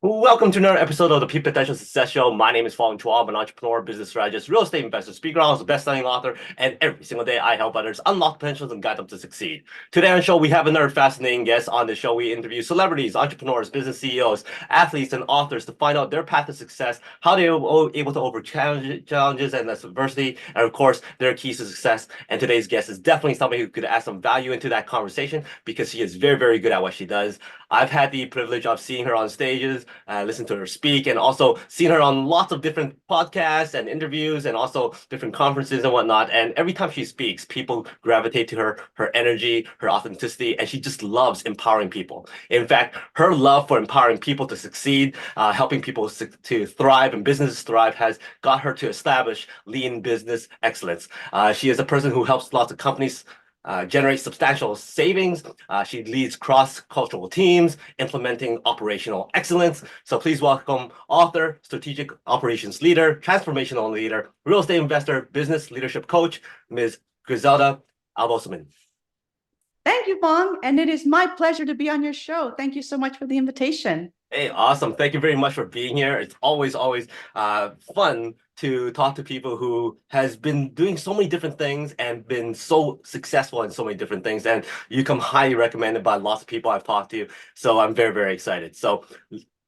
Welcome to another episode of the Peak Potential Success Show. My name is Fong, I'm an entrepreneur, business strategist, real estate investor, speaker, also best-selling author, and every single day I help others unlock potentials and guide them to succeed. Today on the show, we have another fascinating guest. On the show, we interview celebrities, entrepreneurs, business CEOs, athletes, and authors to find out their path to success, how they were able to overcome challenges and adversity, and of course, their keys to success. And today's guest is definitely somebody who could add some value into that conversation because she is very, very good at what she does. I've had the privilege of seeing her on stages, listen to her speak, and also seen her on lots of different podcasts and interviews and also different conferences and whatnot. And every time she speaks, people gravitate to her energy, her authenticity, and she just loves empowering people. In fact, her love for empowering people to succeed, helping people to thrive and businesses thrive has got her to establish lean business excellence. She is a person who helps lots of companies generate substantial savings. She leads cross-cultural teams, implementing operational excellence. So please welcome author, strategic operations leader, transformational leader, real estate investor, business leadership coach, Ms. Griselda Abouslemaman. Thank you, Fong. And it is my pleasure to be on your show. Thank you so much for the invitation. Hey, awesome. Thank you very much for being here. It's always fun to talk to people who has been doing so many different things and been so successful in so many different things. And you come highly recommended by lots of people I've talked to. So I'm very, very excited. So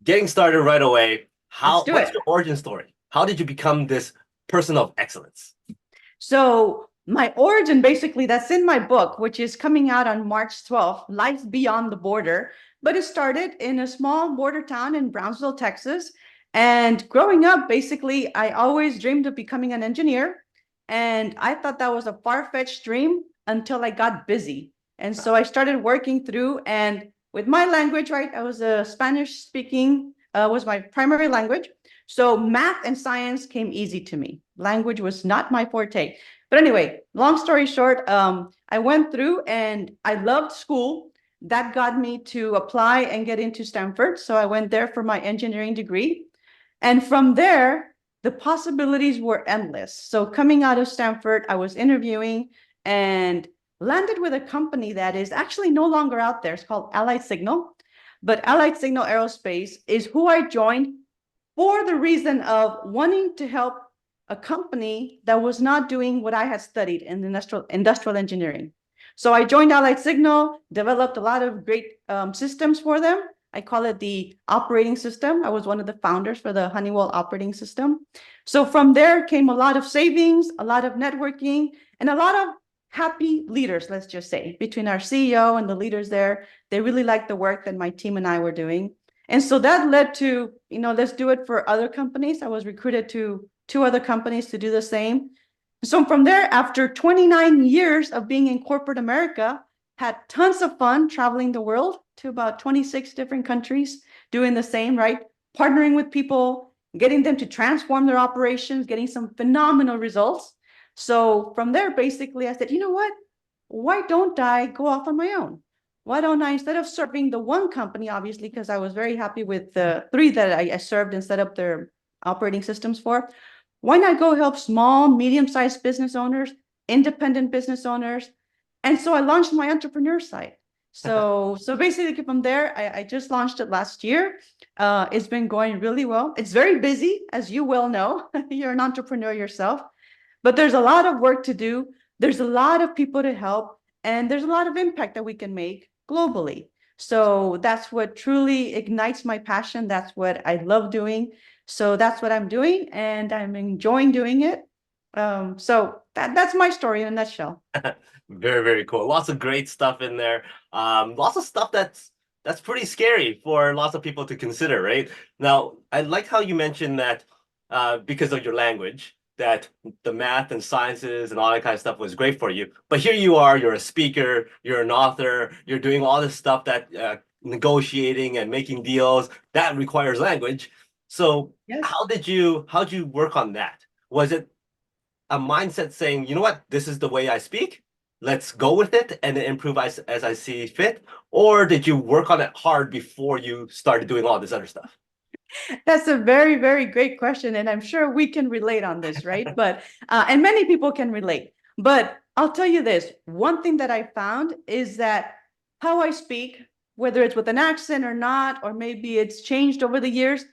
getting started right away, what's your origin story? How did you become this person of excellence? So my origin, basically, that's in my book, which is coming out on March 12th, Life Beyond the Border. But it started in a small border town in Brownsville, Texas. And growing up, basically, I always dreamed of becoming an engineer. And I thought that was a far-fetched dream until I got busy. And so I started working through, and with my language, right, I was a Spanish speaking, was my primary language. So math and science came easy to me. Language was not my forte. But anyway, long story short, I went through and I loved school. That got me to apply and get into Stanford. So I went there for my engineering degree. And from there, the possibilities were endless. So coming out of Stanford, I was interviewing and landed with a company that is actually no longer out there. It's called Allied Signal. But Allied Signal Aerospace is who I joined for the reason of wanting to help a company that was not doing what I had studied in industrial engineering. So I joined Allied Signal, developed a lot of great systems for them. I call it the operating system. I was one of the founders for the Honeywell operating system. So from there came a lot of savings, a lot of networking, and a lot of happy leaders, let's just say, between our CEO and the leaders there. They really liked the work that my team and I were doing. And so that led to, let's do it for other companies. I was recruited to 2 other companies to do the same. So from there, after 29 years of being in corporate America, had tons of fun traveling the world to about 26 different countries, doing the same, right? Partnering with people, getting them to transform their operations, getting some phenomenal results. So from there, basically, I said, you know what? Why don't I go off on my own? Why don't I, instead of serving the one company, obviously, because I was very happy with the 3 that I served and set up their operating systems for, why not go help small, medium-sized business owners, independent business owners? And so I launched my entrepreneur site. So basically from there, I just launched it last year. It's been going really well. It's very busy, as you well know. You're an entrepreneur yourself, but there's a lot of work to do. There's a lot of people to help, and there's a lot of impact that we can make globally. So that's what truly ignites my passion. That's what I love doing. So that's what I'm doing, and I'm enjoying doing it. So that's my story in a nutshell. Very, very cool. Lots of great stuff in there. Lots of stuff that's pretty scary for lots of people to consider, right? Now, I like how you mentioned that because of your language, that the math and sciences and all that kind of stuff was great for you. But here you are, you're a speaker, you're an author, you're doing all this stuff that negotiating and making deals, that requires language. So Yes. how'd you work on that? Was it a mindset saying, you know what, this is the way I speak, let's go with it and then improve as I see fit? Or did you work on it hard before you started doing all this other stuff? That's a very, very great question. And I'm sure we can relate on this, right? But, and many people can relate. But I'll tell you this, one thing that I found is that how I speak whether it's with an accent or not, or maybe it's changed over the years.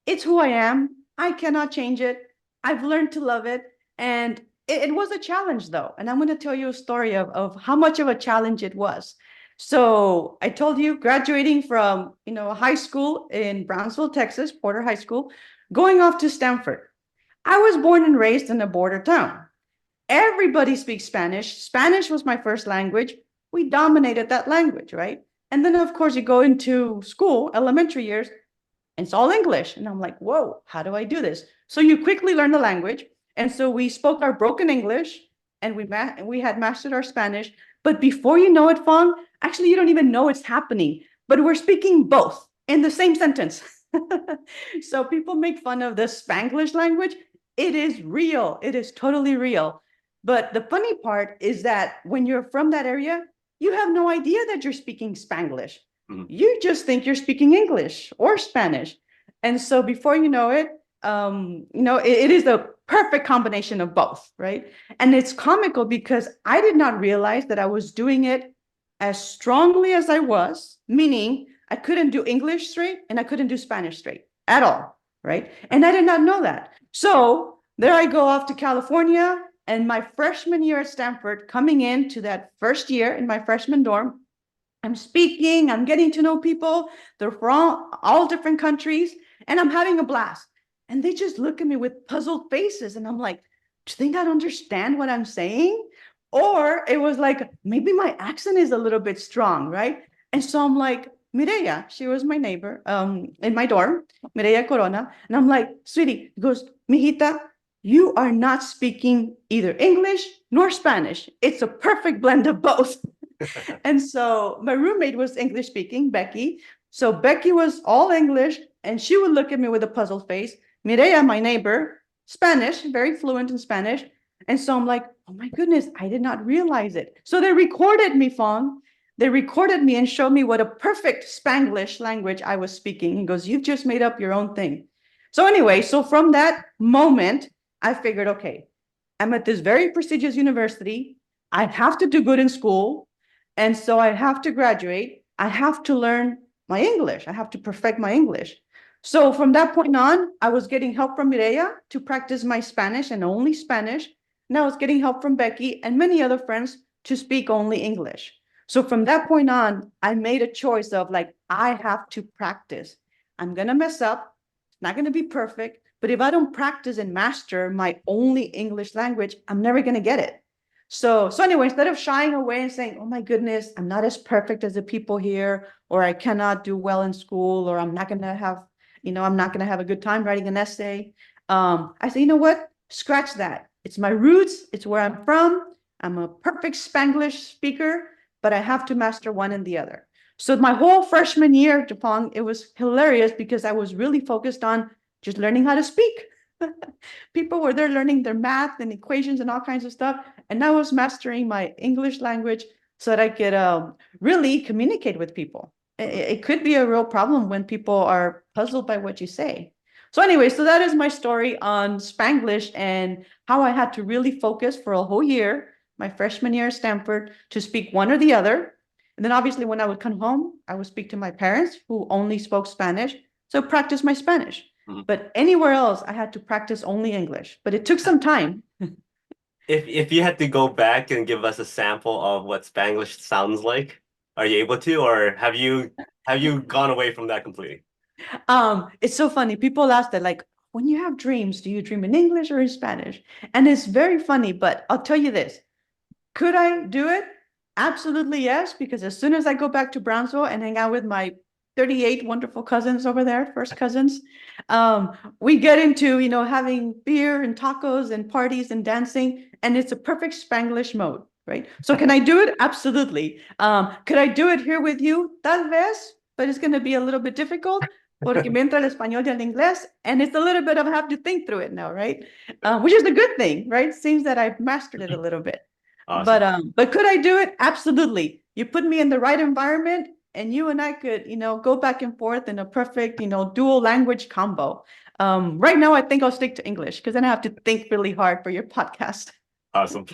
It's who I am. I cannot change it. I've learned to love it. And it was a challenge though. And I'm going to tell you a story of how much of a challenge it was. So I told you, graduating from, high school in Brownsville, Texas, Porter High School, going off to Stanford. I was born and raised in a border town. Everybody speaks Spanish. Spanish was my first language. We dominated that language, right? And then, of course, you go into school, elementary years, and it's all English. And I'm like, whoa, how do I do this? So you quickly learn the language. And so we spoke our broken English, and we had mastered our Spanish. But before you know it, Fong, actually, you don't even know it's happening. But we're speaking both in the same sentence. So people make fun of the Spanglish language. It is real. It is totally real. But the funny part is that when you're from that area, you have no idea that you're speaking Spanglish. You just think you're speaking English or Spanish. And so before you know it, it is the perfect combination of both, right? And it's comical because I did not realize that I was doing it as strongly as I was, meaning I couldn't do English straight and I couldn't do Spanish straight at all, right? And I did not know that. So there I go off to California, and my freshman year at Stanford, coming into that first year in my freshman dorm, I'm speaking, I'm getting to know people. They're from all different countries, and I'm having a blast. And they just look at me with puzzled faces, and I'm like, do they not understand what I'm saying? Or it was like, maybe my accent is a little bit strong, right? And so I'm like, Mireya, she was my neighbor in my dorm, Mireya Corona. And I'm like, sweetie, he goes, mijita, you are not speaking either English nor Spanish. It's a perfect blend of both. And so my roommate was English speaking, Becky. So Becky was all English, and she would look at me with a puzzled face. Mireya, my neighbor, Spanish, very fluent in Spanish. And so I'm like, oh my goodness, I did not realize it. So they recorded me, Fong. They recorded me and showed me what a perfect Spanglish language I was speaking. He goes, you've just made up your own thing. So anyway, so from that moment, I figured, okay, I'm at this very prestigious university. I have to do good in school. And so I have to graduate. I have to learn my English. I have to perfect my English. So from that point on, I was getting help from Mireya to practice my Spanish and only Spanish. And I was getting help from Becky and many other friends to speak only English. So from that point on, I made a choice of like, I have to practice. I'm going to mess up. It's not going to be perfect. But if I don't practice and master my only English language, I'm never going to get it. So anyway, instead of shying away and saying, oh my goodness, I'm not as perfect as the people here, or I cannot do well in school, or I'm not going to have, I'm not going to have a good time writing an essay. I say, you know what? Scratch that. It's my roots. It's where I'm from. I'm a perfect Spanglish speaker, but I have to master one and the other. So my whole freshman year, Japong, it was hilarious because I was really focused on just learning how to speak. People were there learning their math and equations and all kinds of stuff. And I was mastering my English language so that I could really communicate with people. It could be a real problem when people are puzzled by what you say. So anyway, so that is my story on Spanglish and how I had to really focus for a whole year, my freshman year at Stanford, to speak one or the other. And then obviously when I would come home, I would speak to my parents who only spoke Spanish. So practice my Spanish. But anywhere else, I had to practice only English. But it took some time. If you had to go back and give us a sample of what Spanglish sounds like, are you able to, or have you gone away from that completely? It's so funny. People ask that, like, when you have dreams, do you dream in English or in Spanish? And it's very funny, but I'll tell you this. Could I do it? Absolutely yes, because as soon as I go back to Brownsville and hang out with my 38 wonderful cousins over there, first cousins, we get into, having beer and tacos and parties and dancing, and it's a perfect Spanglish mode, right? So can I do it? Absolutely. Could I do it here with you? Tal vez, but it's going to be a little bit difficult porque me entra el español y el inglés, and it's a little bit of I have to think through it now, right? Which is a good thing, right? It seems that I've mastered it a little bit. Awesome. But could I do it? Absolutely. You put me in the right environment, and you and I could, go back and forth in a perfect, dual language combo. Right now, I think I'll stick to English because then I have to think really hard for your podcast. Awesome.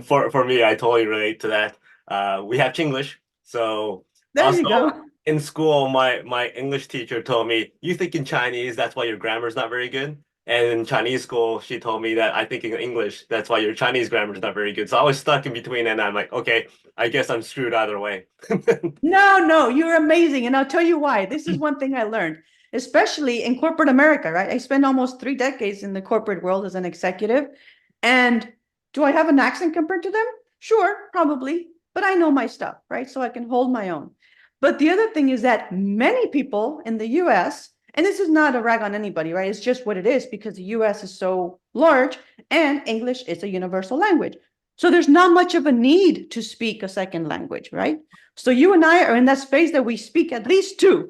For me, I totally relate to that. We have Chinglish, so there you go. in school, my English teacher told me, "You think in Chinese, that's why your grammar is not very good." And in Chinese school, she told me that I think in English, that's why your Chinese grammar is not very good. So I was stuck in between, and I'm like, okay, I guess I'm screwed either way. No, no, you're amazing. And I'll tell you why. This is one thing I learned, especially in corporate America, right? I spent almost 3 decades in the corporate world as an executive. And do I have an accent compared to them? Sure, probably. But I know my stuff, right? So I can hold my own. But the other thing is that many people in the US, and this is not a rag on anybody, right? It's just what it is because the US is so large and English is a universal language. So there's not much of a need to speak a second language, right? So you and I are in that space that we speak at least two.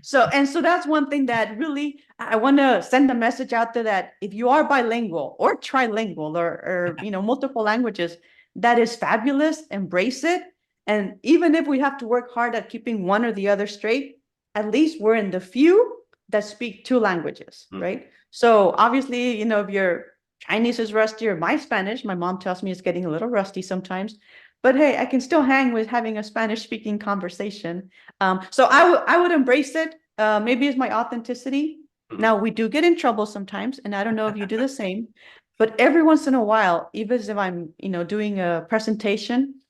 So that's one thing that really I want to send a message out there that if you are bilingual or trilingual or multiple languages, that is fabulous. Embrace it. And even if we have to work hard at keeping one or the other straight, at least we're in the few that speak two languages, right? So obviously, if your Chinese is rusty or my Spanish, my mom tells me it's getting a little rusty sometimes. But hey, I can still hang with having a Spanish speaking conversation. So I would embrace it. Maybe it's my authenticity. Now we do get in trouble sometimes, and I don't know if you do the same, but every once in a while, even if I'm, doing a presentation,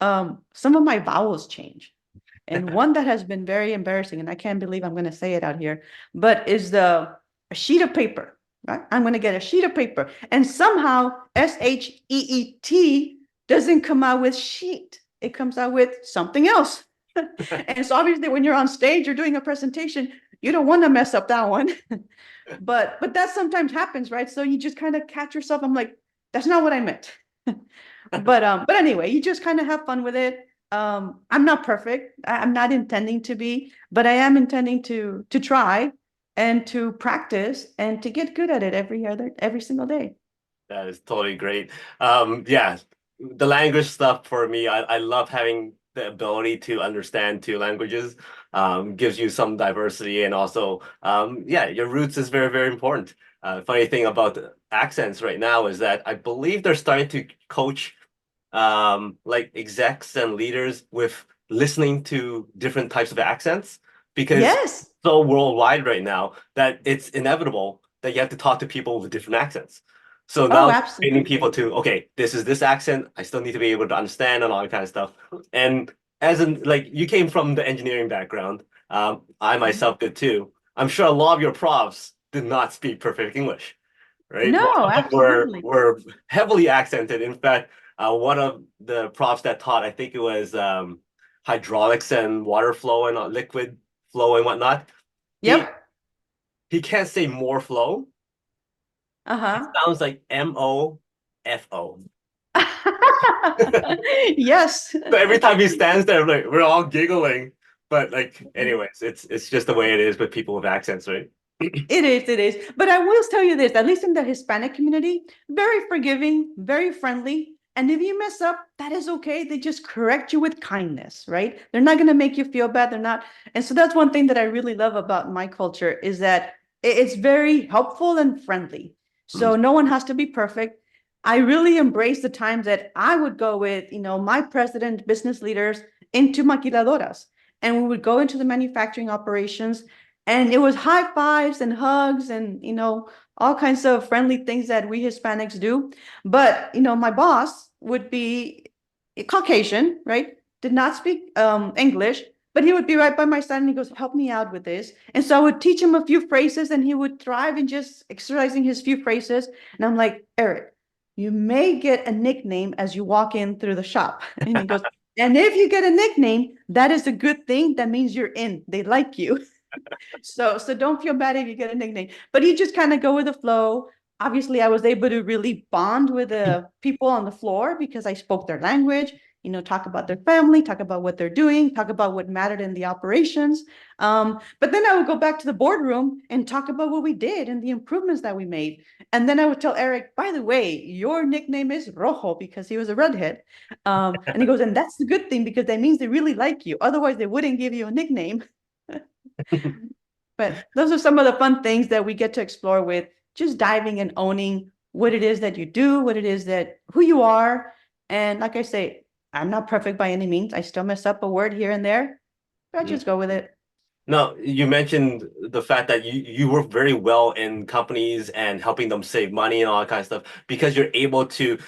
some of my vowels change. And one that has been very embarrassing, and I can't believe I'm going to say it out here, but is a sheet of paper, right? I'm going to get a sheet of paper, and somehow SHEET doesn't come out with sheet. It comes out with something else. And so obviously when you're on stage, you're doing a presentation, you don't want to mess up that one. But that sometimes happens, right? So you just kind of catch yourself. I'm like, that's not what I meant. But anyway, you just kind of have fun with it. I'm not perfect. I'm not intending to be, but I am intending to try and to practice and to get good at it every single day. That is totally great. Yeah, the language stuff for me, I love having the ability to understand two languages. Gives you some diversity and also, yeah, your roots is very, very important. Funny thing about the accents right now is that I believe they're starting to coach like execs and leaders with listening to different types of accents because Yes. so worldwide right now that it's inevitable that you have to talk to people with different accents. So Oh, now training people absolutely. to, okay, this is this accent. I still need to be able to understand and all that kind of stuff. And as in, like, you came from the engineering background. I Mhm. myself did too. I'm sure a lot of your profs did not speak perfect English, right? Most No, of them were absolutely. heavily accented. In fact, one of the profs that taught, I think it was hydraulics and water flow and liquid flow and whatnot. He Yep. he can't say more flow. It Uh-huh. sounds like MOFO. Yes. So every time he stands there, like we're all giggling. But like, anyways, it's just the way it is with people with accents, right? It is, it is. But I will tell you this, at least in the Hispanic community, very forgiving, very friendly. And if you mess up, that is okay. They just correct you with kindness, right? They're not going to make you feel bad. They're not. And so that's one thing that I really love about my culture is that it's very helpful and friendly. So no one has to be perfect. I really embrace the times that I would go with, my president, business leaders into maquiladoras. And we would go into the manufacturing operations and it was high fives and hugs and, all kinds of friendly things that we Hispanics do. But, my boss would be Caucasian, right? Did not speak English, but he would be right by my side and he goes, help me out with this. And so I would teach him a few phrases and he would thrive in just exercising his few phrases. And I'm like, Eric, you may get a nickname as you walk in through the shop. And he goes, and if you get a nickname, that is a good thing. That means you're in. They like you. So don't feel bad if you get a nickname, but you just kind of go with the flow. Obviously, I was able to really bond with the people on the floor because I spoke their language, talk about their family, talk about what they're doing, talk about what mattered in the operations. But then I would go back to the boardroom and talk about what we did and the improvements that we made. And then I would tell Eric, by the way, your nickname is Rojo because he was a redhead. And he goes, and that's the good thing because that means they really like you. Otherwise, they wouldn't give you a nickname. But those are some of the fun things that we get to explore with just diving and owning what it is that you do, what it is that who you are. And like I say, I'm not perfect by any means. I still mess up a word here and there. but I just go with it. No, you mentioned the fact that you work very well in companies and helping them save money and all that kind of stuff because you're able to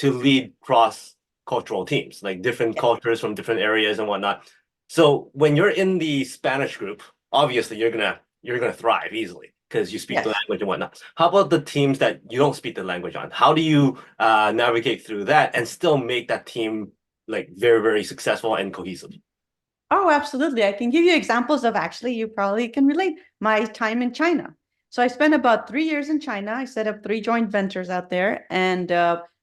lead cross-cultural teams, like different Yeah. cultures from different areas and whatnot. So when you're in the Spanish group, obviously you're gonna thrive easily because you speak the Yes. language and whatnot. How about the teams that you don't speak the language on? How do you navigate through that and still make that team like very, very successful and cohesive? Oh, absolutely. I can give you examples of actually, you probably can relate my time in China. So I spent about 3 years in China. I set up 3 joint ventures out there and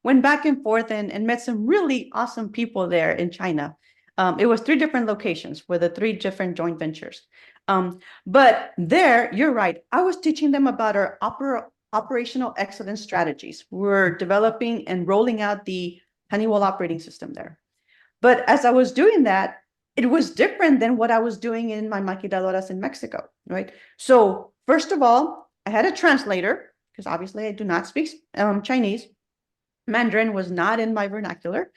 went back and forth and met some really awesome people there in China. It was 3 different locations with the 3 different joint ventures. But there, you're right. I was teaching them about our operational excellence strategies. We're developing and rolling out the Honeywell operating system there. But as I was doing that, it was different than what I was doing in my maquiladoras in Mexico, right? So first of all, I had a translator because obviously I do not speak Chinese. Mandarin was not in my vernacular.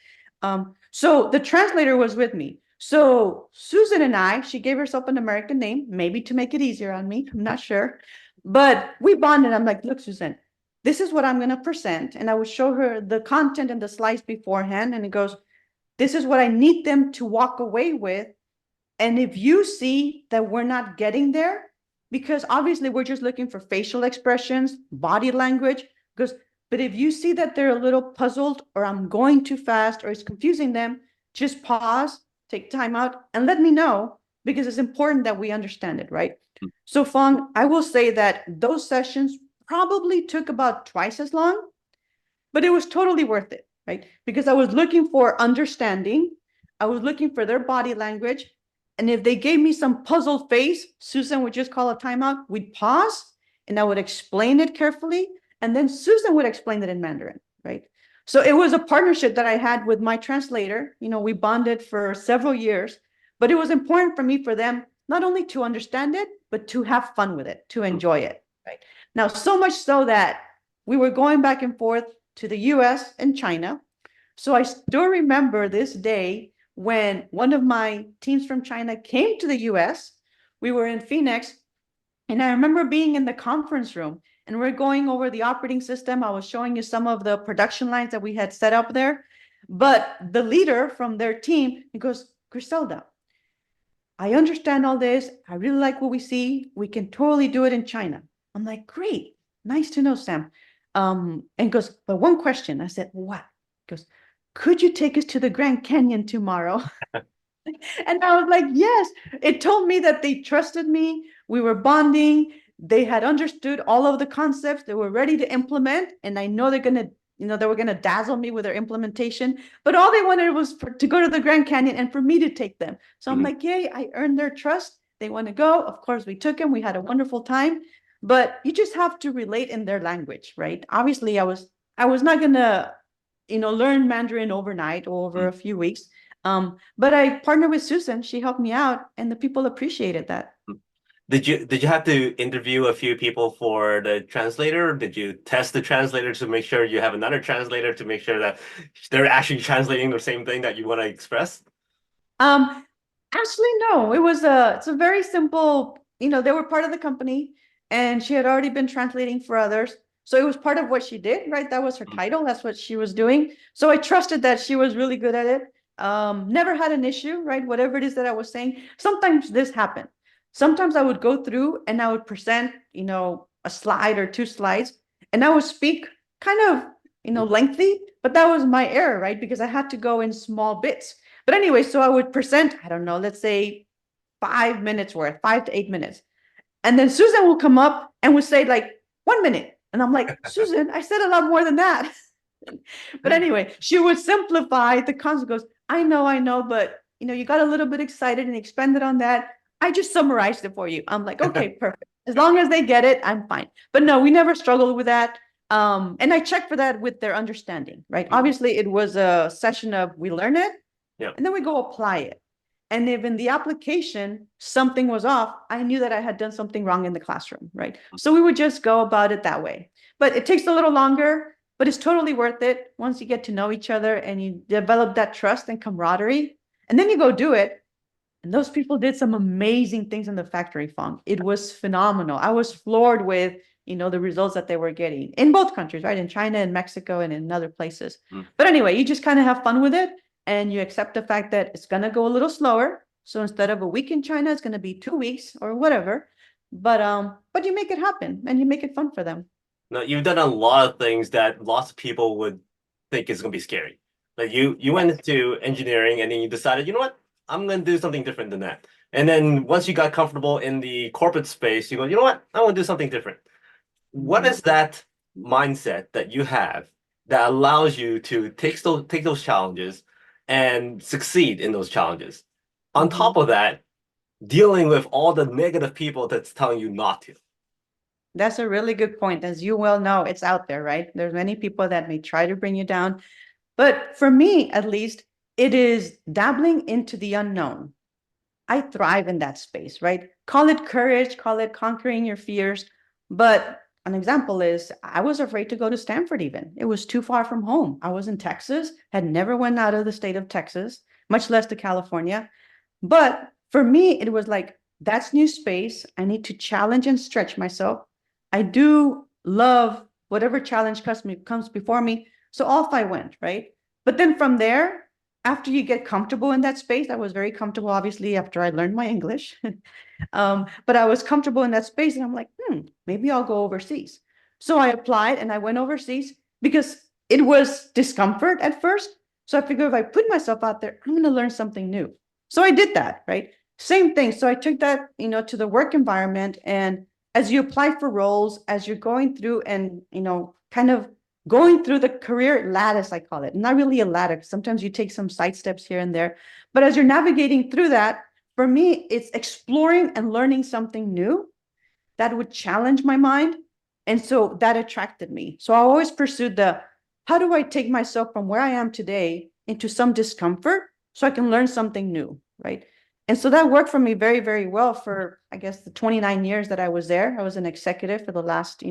So the translator was with me. So Susan and I, she gave herself an American name, maybe to make it easier on me. I'm not sure. But we bonded. I'm like, look, Susan, this is what I'm going to present. And I would show her the content and the slides beforehand. And it goes, this is what I need them to walk away with. And if you see that we're not getting there, because obviously we're just looking for facial expressions, body language, but if you see that they're a little puzzled or I'm going too fast or it's confusing them, just pause, take time out and let me know because it's important that we understand it, right? So Fong, I will say that those sessions probably took about twice as long, but it was totally worth it, right? Because I was looking for understanding. I was looking for their body language. And if they gave me some puzzled face, Susan would just call a timeout. We'd pause and I would explain it carefully. And then Susan would explain it in Mandarin, right? So it was a partnership that I had with my translator. You know, we bonded for several years, but it was important for me for them not only to understand it, but to have fun with it, to enjoy it, right? Now, so much so that we were going back and forth to the US and China. So I still remember this day when one of my teams from China came to the US. We were in Phoenix, and I remember being in the conference room and we're going over the operating system. I was showing you some of the production lines that we had set up there. But the leader from their team, he goes, Griselda, I understand all this. I really like what we see. We can totally do it in China. I'm like, great. Nice to know, Sam. And goes, but one question. I said, what? He goes, could you take us to the Grand Canyon tomorrow? And I was like, yes. It told me that they trusted me. We were bonding. They had understood all of the concepts. They were ready to implement. And I know they're going to, they were going to dazzle me with their implementation. But all they wanted was to go to the Grand Canyon and for me to take them. So I'm like, yay, I earned their trust. They want to go. Of course, we took them. We had a wonderful time. But you just have to relate in their language, right? Obviously, I was not going to, learn Mandarin overnight or over a few weeks. But I partnered with Susan. She helped me out, and the people appreciated that. Did you have to interview a few people for the translator? Or did you test the translator to make sure you have another translator to make sure that they're actually translating the same thing that you want to express? Um, Actually, no. It's a very simple, they were part of the company and she had already been translating for others. So it was part of what she did, right? That was her title. That's what she was doing. So I trusted that she was really good at it. Never had an issue, right? Whatever it is that I was saying. Sometimes this happened. Sometimes I would go through and I would present, a slide or 2 slides, and I would speak kind of, lengthy, but that was my error, right? Because I had to go in small bits. But anyway, so I would present, I don't know, let's say 5 minutes worth, 5 to 8 minutes. And then Susan will come up and would say like 1 minute. And I'm like, Susan, I said a lot more than that. But anyway, she would simplify the concept, goes, I know, but you got a little bit excited and expanded on that. I just summarized it for you. I'm like, okay, perfect. As long as they get it, I'm fine. But no, we never struggled with that. And I checked for that with their understanding, right? Obviously, it was a session of we learn it, and then we go apply it. And if in the application something was off, I knew that I had done something wrong in the classroom, right? So we would just go about it that way. But it takes a little longer, but it's totally worth it once you get to know each other and you develop that trust and camaraderie. And then you go do it. And those people did some amazing things in the factory, Fong. It was phenomenal. I was floored with, the results that they were getting in both countries, right? In China and Mexico and in other places. But anyway, you just kind of have fun with it and you accept the fact that it's going to go a little slower. So instead of a week in China, it's going to be 2 weeks or whatever. But you make it happen and you make it fun for them. Now, you've done a lot of things that lots of people would think is going to be scary. Like you went into engineering and then you decided, you know what? I'm going to do something different than that. And then once you got comfortable in the corporate space, you go, you know what? I want to do something different. What is that mindset that you have that allows you to take those challenges and succeed in those challenges? On top of that, dealing with all the negative people that's telling you not to. That's a really good point. As you well know, it's out there, right? There's many people that may try to bring you down. But for me, at least, it is dabbling into the unknown. I thrive in that space, right? Call it courage, call it conquering your fears. But an example is I was afraid to go to Stanford even. It was too far from home. I was in Texas, had never went out of the state of Texas, much less to California. But for me, it was like, that's new space. I need to challenge and stretch myself. I do love whatever challenge comes before me. So off I went, right? But then from there, after you get comfortable in that space, I was very comfortable, obviously, after I learned my English. But I was comfortable in that space and I'm like, maybe I'll go overseas. So I applied and I went overseas because it was discomfort at first. So I figured if I put myself out there, I'm going to learn something new. So I did that, right? Same thing. So I took that, to the work environment. And as you apply for roles, as you're going through and, kind of going through the career lattice, I call it, not really a ladder. Sometimes you take some side steps here and there, but as you're navigating through that, for me, it's exploring and learning something new that would challenge my mind. And so that attracted me. So I always pursued how do I take myself from where I am today into some discomfort so I can learn something new, right? And so that worked for me very, very well for, I guess, the 29 years that I was there. I was an executive for the last,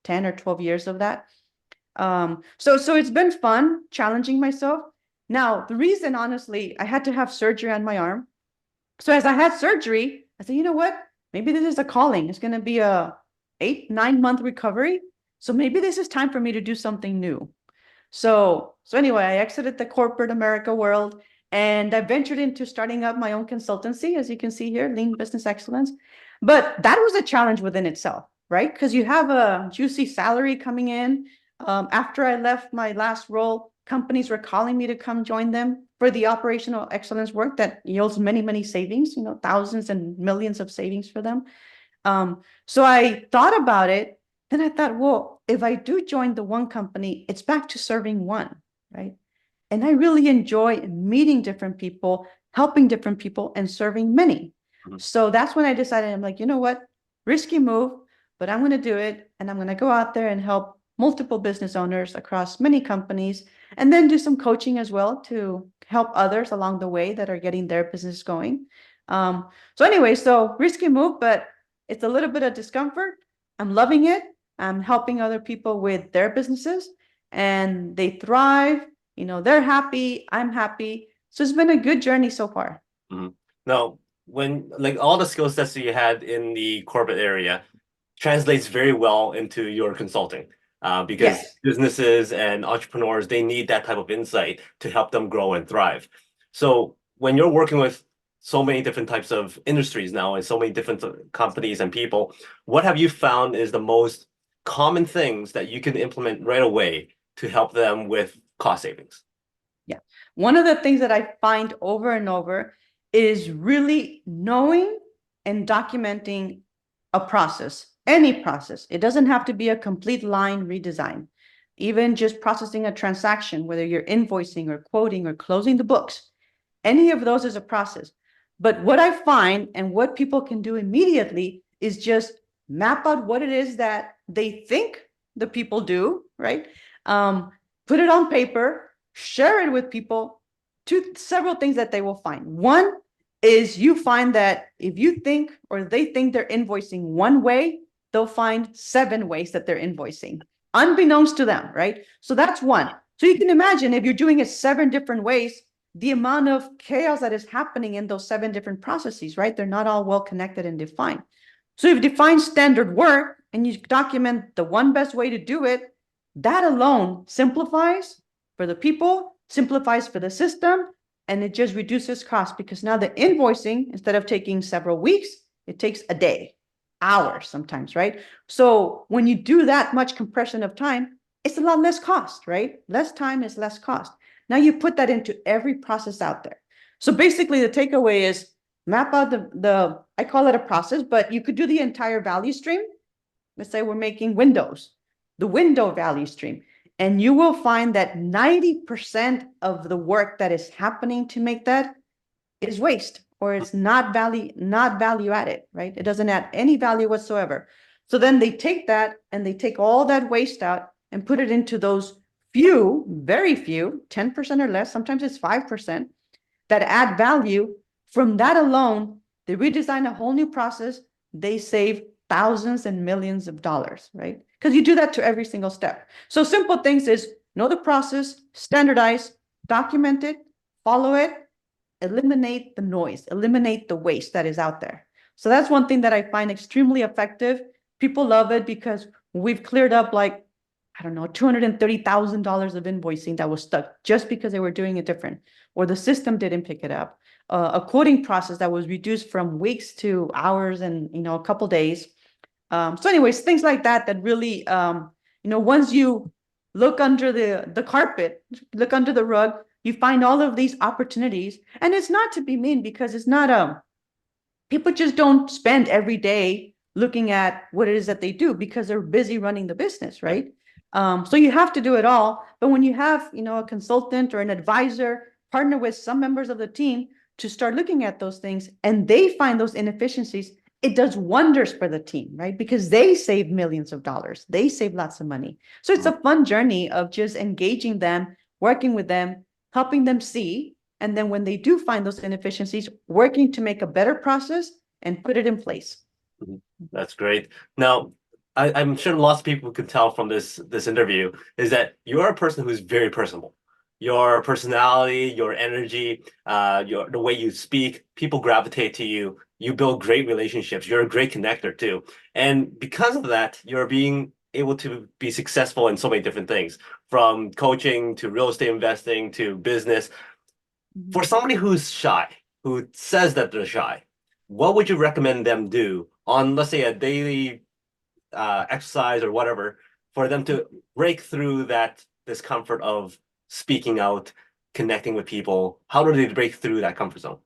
10 or 12 years of that. So it's been fun challenging myself. Now, the reason, honestly, I had to have surgery on my arm. So as I had surgery, I said, you know what? Maybe this is a calling. It's going to be a 8-9 month recovery. So maybe this is time for me to do something new. So anyway, I exited the corporate America world. And I ventured into starting up my own consultancy, as you can see here, Lean Business Excellence. But that was a challenge within itself, right? Because you have a juicy salary coming in. After I left my last role, companies were calling me to come join them for the operational excellence work that yields many, many savings, thousands and millions of savings for them. So I thought about it. Then I thought, well, if I do join the one company, it's back to serving one, right? And I really enjoy meeting different people, helping different people, and serving many. So that's when I decided, I'm like, you know what? Risky move, but I'm going to do it. And I'm going to go out there and help multiple business owners across many companies, and then do some coaching as well to help others along the way that are getting their business going. So anyway, so risky move, but it's a little bit of discomfort. I'm loving it. I'm helping other people with their businesses and they thrive. They're happy, I'm happy. So it's been a good journey so far. Now, when like all the skill sets that you had in the corporate area translates very well into your consulting, because businesses and entrepreneurs, they need that type of insight to help them grow and thrive. So when you're working with so many different types of industries now and so many different companies and people, what have you found is the most common things that you can implement right away to help them with cost savings? Yeah. One of the things that I find over and over is really knowing and documenting a process, any process. It doesn't have to be a complete line redesign. Even just processing a transaction, whether you're invoicing or quoting or closing the books, any of those is a process. But what I find and what people can do immediately is just map out what it is that they think the people do, right? Put it on paper, share it with people. Several things that they will find. One is you find that if you think or they think they're invoicing one way, they'll find 7 ways that they're invoicing, unbeknownst to them, right? So that's one. So you can imagine if you're doing it 7 different ways, the amount of chaos that is happening in those 7 different processes, right? They're not all well connected and defined. So if you define standard work and you document the one best way to do it, that alone simplifies for the people, simplifies for the system, and it just reduces cost because now the invoicing, instead of taking several weeks, it takes a day, hours sometimes, right? So when you do that much compression of time, it's a lot less cost, right? Less time is less cost. Now you put that into every process out there. So basically the takeaway is map out I call it a process, but you could do the entire value stream. Let's say we're making windows, the window value stream. And you will find that 90% of the work that is happening to make that is waste, or it's not value added, right? It doesn't add any value whatsoever. So then they take that and they take all that waste out and put it into those few, very few, 10% or less, sometimes it's 5%, that add value. From that alone, they redesign a whole new process. They save thousands and millions of dollars, right? Because you do that to every single step. So simple things is know the process, standardize, document it, follow it, eliminate the noise, eliminate the waste that is out there. So that's one thing that I find extremely effective. People love it because we've cleared up like, I don't know, $230,000 of invoicing that was stuck just because they were doing it different, or the system didn't pick it up. A quoting process that was reduced from weeks to hours and, a couple days. So anyways, things like that, that really, once you look under the carpet, look under the rug, you find all of these opportunities. And it's not to be mean because it's not, people just don't spend every day looking at what it is that they do because they're busy running the business, right? So you have to do it all. But when you have, a consultant or an advisor, partner with some members of the team to start looking at those things and they find those inefficiencies, it does wonders for the team, right? Because they save millions of dollars. They save lots of money. So it's a fun journey of just engaging them, working with them, helping them see. And then when they do find those inefficiencies, working to make a better process and put it in place. That's great. Now, I'm sure lots of people can tell from this interview is that you're a person who's very personable. Your personality, your energy, the way you speak, people gravitate to you. You build great relationships. You're a great connector too. And because of that, you're being able to be successful in so many different things, from coaching to real estate investing to business. For somebody who's shy, who says that they're shy, what would you recommend them do on, let's say, a daily exercise or whatever, for them to break through that discomfort of speaking out, connecting with people? How do they break through that comfort zone?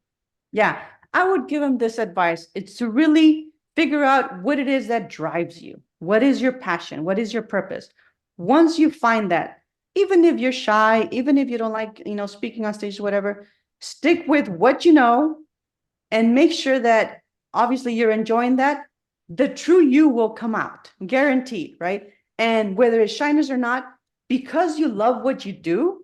Yeah, I would give them this advice. It's to really figure out what it is that drives you. What is your passion? What is your purpose? Once you find that, even if you're shy, even if you don't like, speaking on stage, whatever, stick with what you know and make sure that obviously you're enjoying that. The true you will come out, guaranteed, right? And whether it's shyness or not, because you love what you do.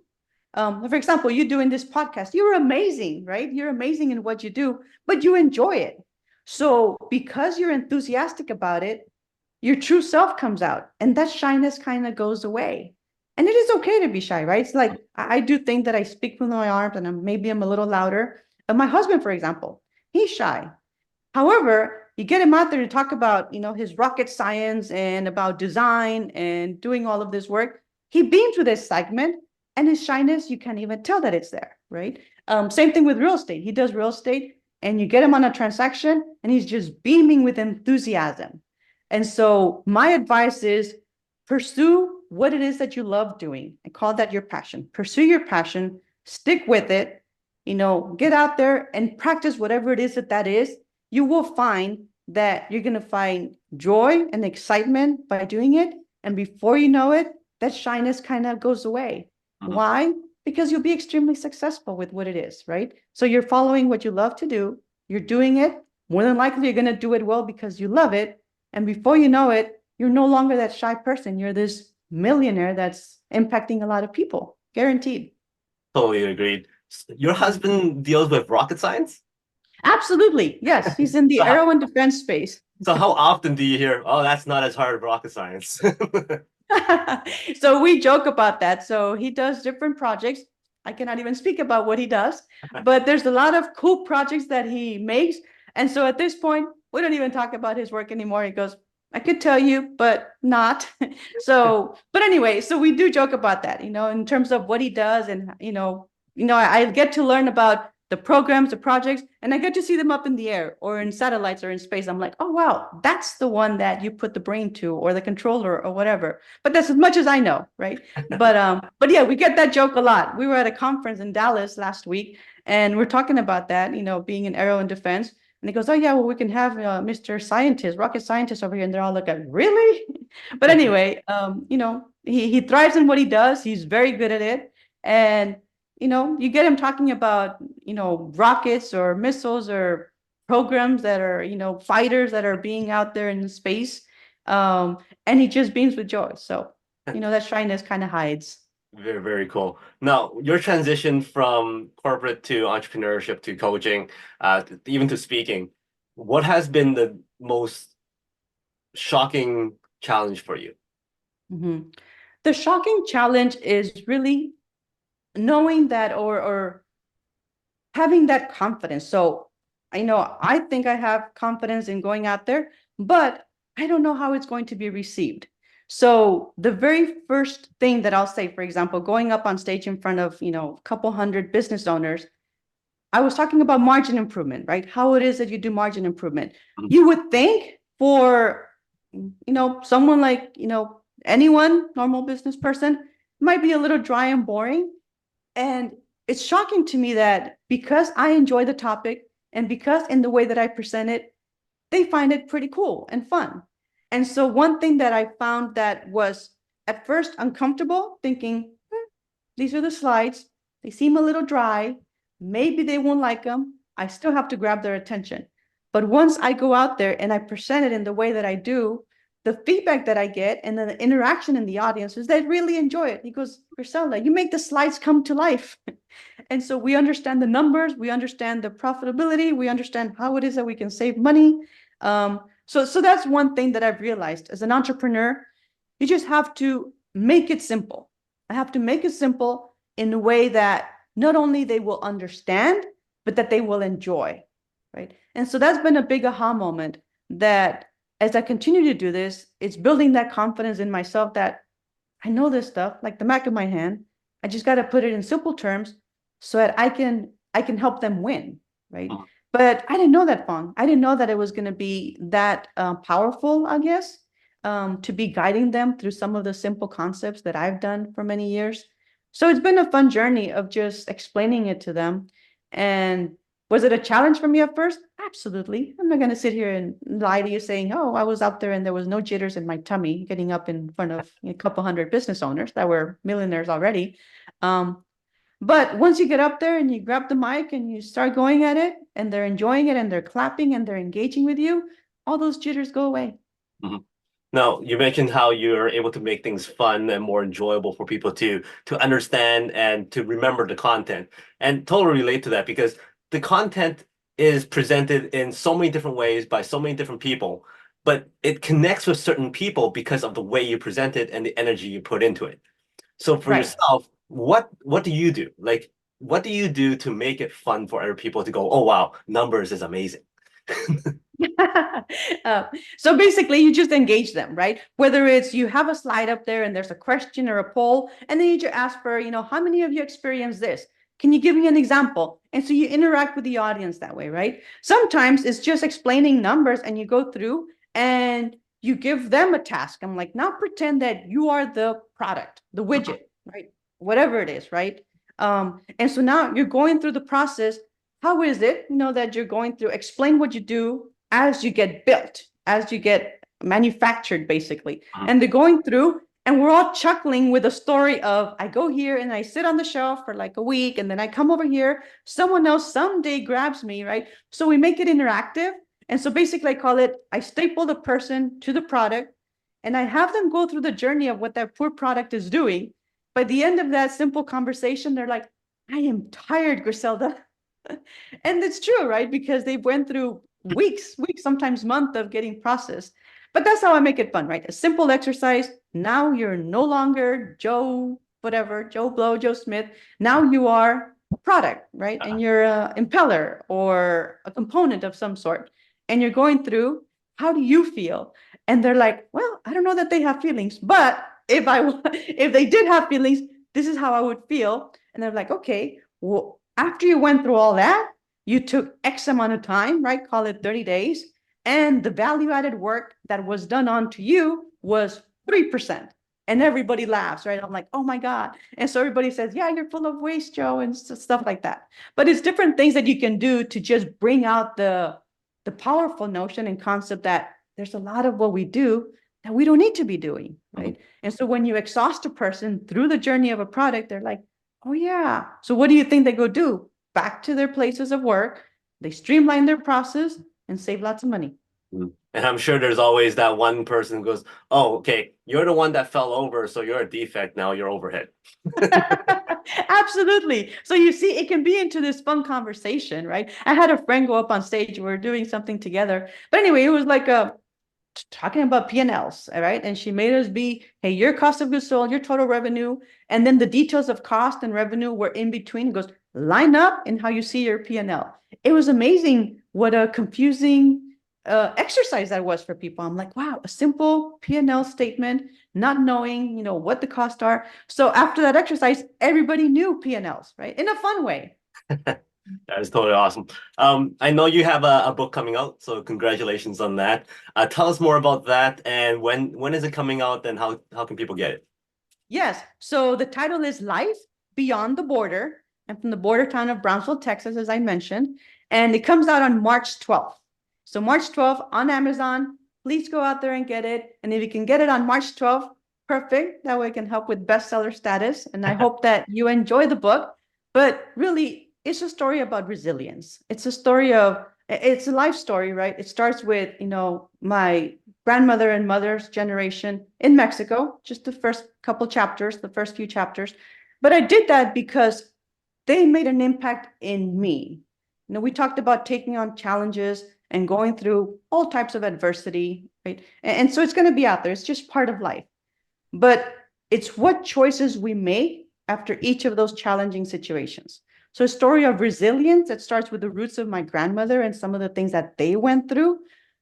For example, you doing this podcast, you're amazing, right? You're amazing in what you do, but you enjoy it. So because you're enthusiastic about it, your true self comes out and that shyness kind of goes away. And it is okay to be shy, right? It's like, I do think that I speak with my arms and maybe I'm a little louder. And my husband, for example, he's shy. However, you get him out there to talk about, his rocket science and about design and doing all of this work. He beams with excitement, and his shyness, you can't even tell that it's there, right? Same thing with real estate. He does real estate and you get him on a transaction and he's just beaming with enthusiasm. And so my advice is pursue what it is that you love doing. I call that your passion. Pursue your passion, stick with it, get out there and practice whatever it is that is. You will find that you're going to find joy and excitement by doing it. And before you know it, that shyness kind of goes away. Why? Because you'll be extremely successful with what it is, right? So you're following what you love to do. You're doing it. More than likely, you're going to do it well because you love it. And before you know it, you're no longer that shy person. You're this millionaire that's impacting a lot of people. Guaranteed. Totally agreed. Your husband deals with rocket science? Absolutely. Yes. He's in the aero and defense space. So how often do you hear, oh, that's not as hard as rocket science? So we joke about that. So he does different projects. I cannot even speak about what he does, but there's a lot of cool projects that he makes. And so at this point, we don't even talk about his work anymore. He goes, I could tell you, but not. So, but anyway, so we do joke about that, in terms of what he does. And, I get to learn about the programs, the projects, and I get to see them up in the air or in satellites or in space. I'm like, oh, wow, that's the one that you put the brain to or the controller or whatever. But that's as much as I know, right? But yeah, we get that joke a lot. We were at a conference in Dallas last week, and we're talking about that, being in aero and defense. And he goes, oh, yeah, well, we can have Mr. Scientist, rocket scientist over here. And they're all looking, really? But anyway, he thrives in what he does. He's very good at it. And you get him talking about, rockets or missiles or programs that are, fighters that are being out there in space. And he just beams with joy. So, that shyness kind of hides. Very, very cool. Now, your transition from corporate to entrepreneurship to coaching, even to speaking, what has been the most shocking challenge for you? Mm-hmm. The shocking challenge is really knowing that or having that confidence. So I think I have confidence in going out there, but I don't know how it's going to be received. So the very first thing that I'll say, for example, going up on stage in front of, a couple hundred business owners, I was talking about margin improvement, right? How it is that you do margin improvement. You would think for, someone like, anyone, normal business person, might be a little dry and boring. And it's shocking to me that because I enjoy the topic and because in the way that I present it, they find it pretty cool and fun. And so one thing that I found that was at first uncomfortable, thinking, these are the slides. They seem a little dry. Maybe they won't like them. I still have to grab their attention. But once I go out there and I present it in the way that I do, the feedback that I get and then the interaction in the audience is they really enjoy it. He goes, Griselda, you make the slides come to life. And so we understand the numbers, we understand the profitability, we understand how it is that we can save money. So that's one thing that I've realized as an entrepreneur, you just have to make it simple. I have to make it simple in a way that not only they will understand, but that they will enjoy, right? And so that's been a big aha moment that as I continue to do this, it's building that confidence in myself that I know this stuff like the back of my hand. I just got to put it in simple terms so that I can help them win, right? But I didn't know that, Fong. I didn't know that it was going to be that powerful, I guess, to be guiding them through some of the simple concepts that I've done for many years. So it's been a fun journey of just explaining it to them. And was it a challenge for me at first? Absolutely. I'm not going to sit here and lie to you saying, oh, I was out there and there was no jitters in my tummy getting up in front of a couple hundred business owners that were millionaires already. But once you get up there and you grab the mic and you start going at it and they're enjoying it and they're clapping and they're engaging with you, all those jitters go away. Now, you mentioned how you're able to make things fun and more enjoyable for people to understand and to remember the content. And totally relate to that because the content is presented in so many different ways by so many different people, but it connects with certain people because of the way you present it and the energy you put into it. So for yourself, what do you do? Like, what do you do to make it fun for other people to go, oh, wow, numbers is amazing? So basically you just engage them, right? Whether it's you have a slide up there and there's a question or a poll, and then you just ask for, how many of you experienced this? Can you give me an example? And so you interact with the audience that way, right? Sometimes it's just explaining numbers and you go through and you give them a task. I'm like, now pretend that you are the product, the widget, right? Whatever it is, right? And so now you're going through the process. How is it, that you're going through, explain what you do as you get built, as you get manufactured, basically. And they're going through and we're all chuckling with a story of, I go here and I sit on the shelf for like a week and then I come over here, someone else someday grabs me, right? So we make it interactive. And so basically I call it, I staple the person to the product and I have them go through the journey of what that poor product is doing. By the end of that simple conversation, they're like, I am tired, Griselda. And it's true, right? Because they went through weeks, sometimes months of getting processed. But that's how I make it fun, right? A simple exercise. Now you're no longer Joe whatever, Joe Blow, Joe Smith. Now you are a product, right? And you're a impeller or a component of some sort. And you're going through, how do you feel? And they're like, well, I don't know that they have feelings, but if they did have feelings, this is how I would feel. And they're like, okay, well, after you went through all that, you took X amount of time, right? Call it 30 days. And the value added work that was done onto you was 3%. And everybody laughs, right? I'm like, oh my God. And so everybody says, yeah, you're full of waste, Joe, and stuff like that. But it's different things that you can do to just bring out the powerful notion and concept that there's a lot of what we do that we don't need to be doing, right? And so when you exhaust a person through the journey of a product, they're like, oh yeah. So what do you think they go do? Back to their places of work, they streamline their process and save lots of money. And I'm sure there's always that one person who goes, oh, okay, you're the one that fell over, so you're a defect, now you're overhead. Absolutely. So you see, it can be into this fun conversation, right? I had a friend go up on stage, we were doing something together. But anyway, it was like talking about P&Ls, all right? And she made us be, hey, your cost of goods sold, your total revenue, and then the details of cost and revenue were in between. It goes, line up in how you see your P&L. It was amazing what a confusing exercise that was for people. I'm like, wow, a simple P&L statement, not knowing, what the costs are. So after that exercise, everybody knew P&Ls, right? In a fun way. That is totally awesome. I know you have a book coming out, so congratulations on that. Tell us more about that, and when is it coming out, and how can people get it? Yes. So the title is Life Beyond the Border. I'm from the border town of Brownsville, Texas, as I mentioned, and it comes out on March 12th. So March 12th on Amazon, please go out there and get it. And if you can get it on March 12th, perfect. That way it can help with bestseller status. And I hope that you enjoy the book. But really, it's a story about resilience. It's a life story, right? It starts with, my grandmother and mother's generation in Mexico, just the first few chapters. But I did that because they made an impact in me. We talked about taking on challenges and going through all types of adversity, right? And so it's going to be out there. It's just part of life. But it's what choices we make after each of those challenging situations. So a story of resilience that starts with the roots of my grandmother and some of the things that they went through.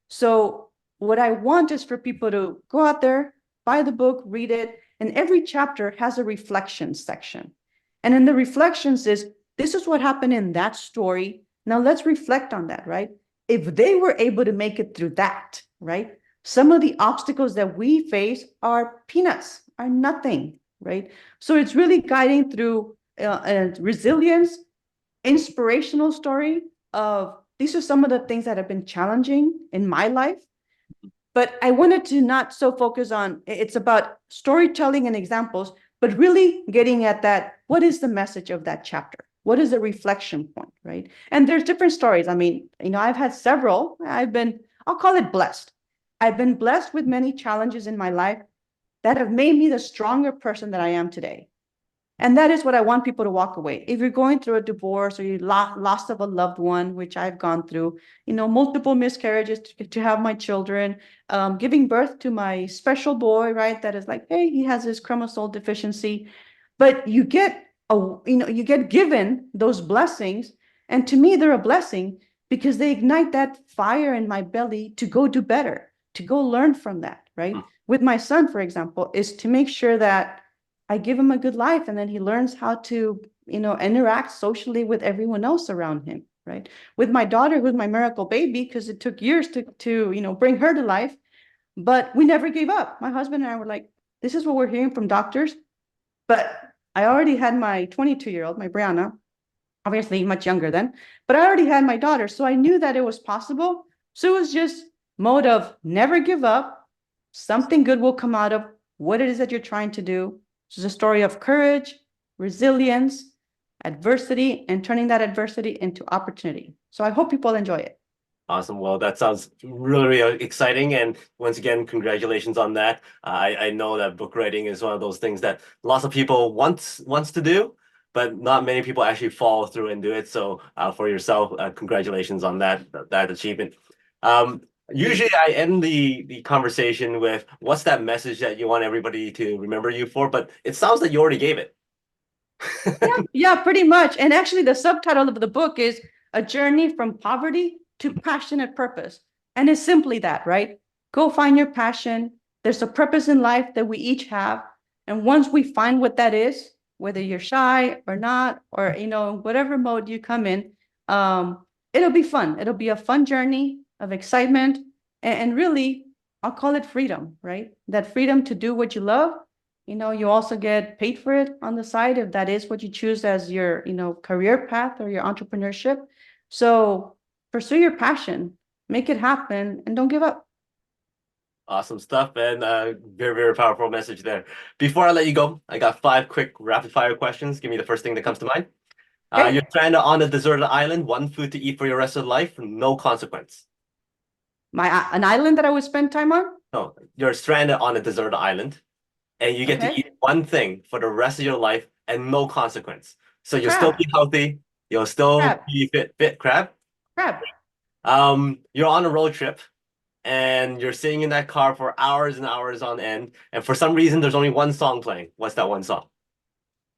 So what I want is for people to go out there, buy the book, read it, and every chapter has a reflection section. And in the reflections this is what happened in that story. Now let's reflect on that, right? If they were able to make it through that, right? Some of the obstacles that we face are peanuts, are nothing, right? So it's really guiding through resilience, inspirational story of these are some of the things that have been challenging in my life. But I wanted to not so focus on, it's about storytelling and examples, but really getting at that, what is the message of that chapter? What is the reflection point, right? And there's different stories. I mean, I've had several. I'll call it blessed. I've been blessed with many challenges in my life that have made me the stronger person that I am today. And that is what I want people to walk away. If you're going through a divorce or you loss of a loved one, which I've gone through, multiple miscarriages to have my children, giving birth to my special boy, right? That is like, hey, he has this chromosome deficiency, but you get given those blessings. And to me, they're a blessing because they ignite that fire in my belly to go do better, to go learn from that, right? With my son, for example, is to make sure that I give him a good life and then he learns how to, interact socially with everyone else around him, right? With my daughter, who's my miracle baby, because it took years to bring her to life, but we never gave up. My husband and I were like, this is what we're hearing from doctors, but I already had my 22-year-old, my Brianna, obviously much younger then, but I already had my daughter. So I knew that it was possible. So it was just mode of never give up. Something good will come out of what it is that you're trying to do. This is a story of courage, resilience, adversity, and turning that adversity into opportunity. So I hope people enjoy it. Awesome. Well, that sounds really, really exciting. And once again, congratulations on that. I know that book writing is one of those things that lots of people wants to do, but not many people actually follow through and do it. So for yourself, congratulations on that achievement. Usually I end the conversation with what's that message that you want everybody to remember you for, but it sounds like you already gave it. Yeah, pretty much. And actually, the subtitle of the book is A Journey from Poverty to Passionate Purpose. And it's simply that, right? Go find your passion. There's a purpose in life that we each have. And once we find what that is, whether you're shy or not, or whatever mode you come in, it'll be fun. It'll be a fun journey of excitement and really, I'll call it freedom, right? That freedom to do what you love. You also get paid for it on the side if that is what you choose as your, career path or your entrepreneurship. So pursue your passion, make it happen, and don't give up. Awesome stuff, and very, very powerful message there. Before I let you go, I got 5 quick rapid fire questions. Give me the first thing that comes to mind. You're Okay. stranded on a deserted island, one food to eat for your rest of life, no consequence. An island that I would spend time on. No, you're stranded on a deserted island, and you get to Okay. eat one thing for the rest of your life and no consequence. So you'll still Crab. be healthy, you'll still Crab. be fit, crab. Crab. You're on a road trip and you're sitting in that car for hours and hours on end, and for some reason there's only one song playing. What's that one song?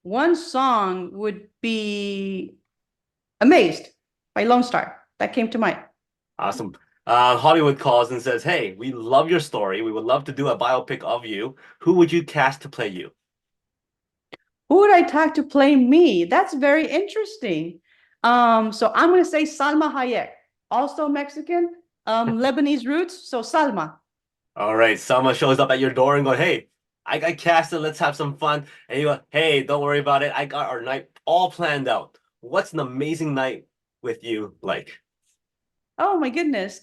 One song would be Amazed by Lone Star. That came to mind. Awesome. Hollywood calls and says, "Hey, we love your story. We would love to do a biopic of you. Who would you cast to play you?" Who would I tag to play me? That's very interesting. So I'm going to say Salma Hayek, also Mexican, Lebanese roots. So Salma. All right, someone shows up at your door and go, "Hey, I got casted. Let's have some fun." And you go, "Hey, don't worry about it. I got our night all planned out. What's an amazing night with you like?" Oh my goodness.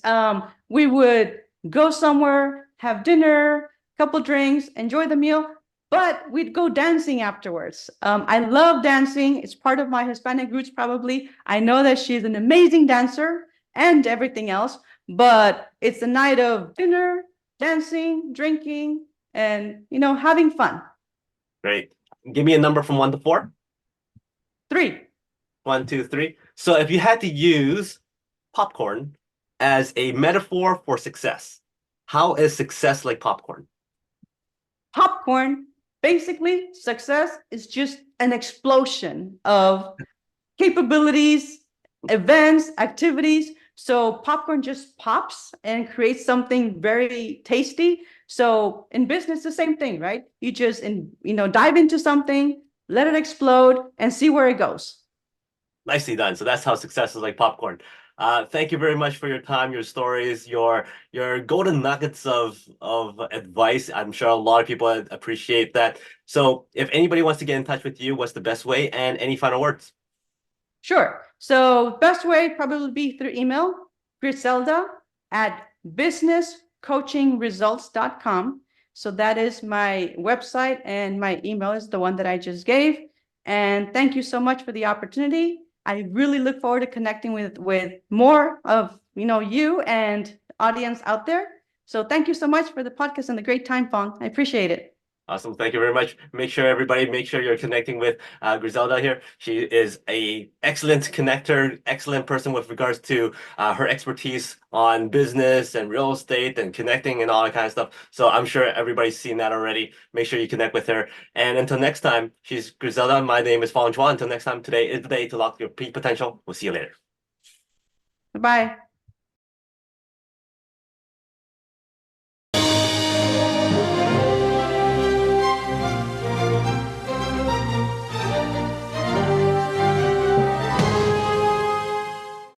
We would go somewhere, have dinner, couple drinks, enjoy the meal, but we'd go dancing afterwards. I love dancing. It's part of my Hispanic roots, probably. I know that she's an amazing dancer and everything else, but it's a night of dinner, dancing, drinking, and having fun. Great. Give me a number from 1 to 4. 3. 1, 2, 3. So if you had to use popcorn as a metaphor for success, how is success like popcorn? Popcorn, basically, success is just an explosion of capabilities, events, activities. So popcorn just pops and creates something very tasty. So in business, the same thing, right? You just dive into something, let it explode, and see where it goes. Nicely done. So that's how success is like popcorn. Thank you very much for your time, your stories, your golden nuggets of advice. I'm sure a lot of people appreciate that. So if anybody wants to get in touch with you, what's the best way? And any final words? Sure. So best way probably be through email, griselda@businesscoachingresults.com. So that is my website, and my email is the one that I just gave. And thank you so much for the opportunity. I really look forward to connecting with more of you and audience out there. So thank you so much for the podcast and the great time, Fong. I appreciate it. Awesome. Thank you very much. Make sure you're connecting with Griselda here. She is a excellent connector, excellent person with regards to her expertise on business and real estate and connecting and all that kind of stuff. So I'm sure everybody's seen that already. Make sure you connect with her. And until next time, she's Griselda. My name is Fong. Until next time, today is the day to lock your peak potential. We'll see you later. Bye-bye.